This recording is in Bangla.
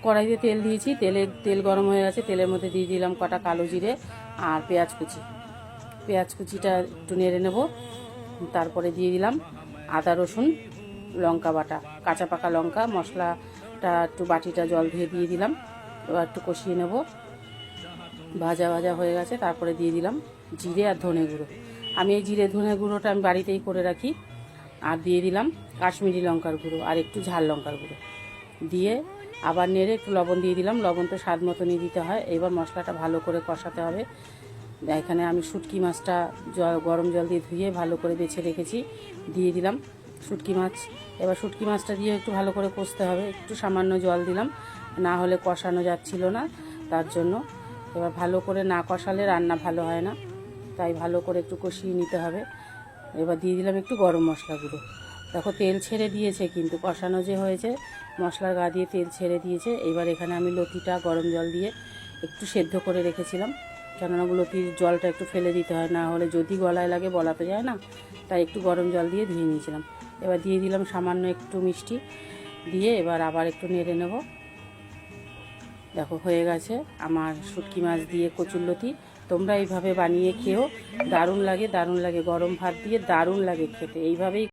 কড়াইতে তেল দিয়েছি, তেল গরম হয়ে গেছে। তেলের মধ্যে দিয়ে দিলাম কটা কালো জিরে আর পেঁয়াজ কুচিটা একটু নেড়ে নেব। তারপরে দিয়ে দিলাম আদা রসুন লঙ্কা বাটা, কাঁচা পাকা লঙ্কা। মশলাটা একটু বাটিটা জল ধুয়ে দিয়ে দিলাম। এবার একটু কষিয়ে নেব। ভাজা হয়ে গেছে। তারপরে দিয়ে দিলাম জিরে আর ধনে গুঁড়ো। আমি এই জিরে ধনে গুঁড়োটা আমি বাড়িতেই করে রাখি। আর দিয়ে দিলাম কাশ্মীরি লঙ্কার গুঁড়ো আর একটু ঝাল লঙ্কার গুঁড়ো দিয়ে আবার নেড়ে একটু লবণ দিয়ে দিলাম। লবণ তো স্বাদ মতনই দিতে হয়। এবার মশলাটা ভালো করে কষাতে হবে। এখানে আমি শুটকি মাছটা গরম জল দিয়ে ধুয়ে ভালো করে বেছে রেখেছি, দিয়ে দিলাম শুটকি মাছ। এবার শুটকি মাছটা দিয়ে একটু ভালো করে কষতে হবে। একটু সামান্য জল দিলাম, না হলে কষানো যাচ্ছিল না, তার জন্য। এবার ভালো করে না কষালে রান্না ভালো হয় না, তাই ভালো করে একটু কষিয়ে নিতে হবে। এবার দিয়ে দিলাম একটু গরম মশলা গুঁড়ো। দেখো তেল ছেড়ে দিয়েছে, কিন্তু কষানো যে হয়েছে মশলার গা দিয়ে তেল ছেড়ে দিয়েছে। এবার এখানে আমি লতিটা গরম জল দিয়ে একটু সেদ্ধ করে রেখেছিলাম, কেননা লতির জলটা একটু ফেলে দিতে হয়, না হলে যদি গলায় লাগে বলা তো যায় না, তাই একটু গরম জল দিয়ে ধুয়ে নিয়েছিলাম। এবার দিয়ে দিলাম সামান্য একটু মিষ্টি দিয়ে এবার আবার একটু নেড়ে নেব। দেখো হয়ে গেছে আমার শুটকি মাছ দিয়ে কচুরলতি। তোমরা এইভাবে বানিয়ে খেও, দারুণ লাগে গরম ভাত দিয়ে, দারুণ লাগে খেতে। এইভাবেই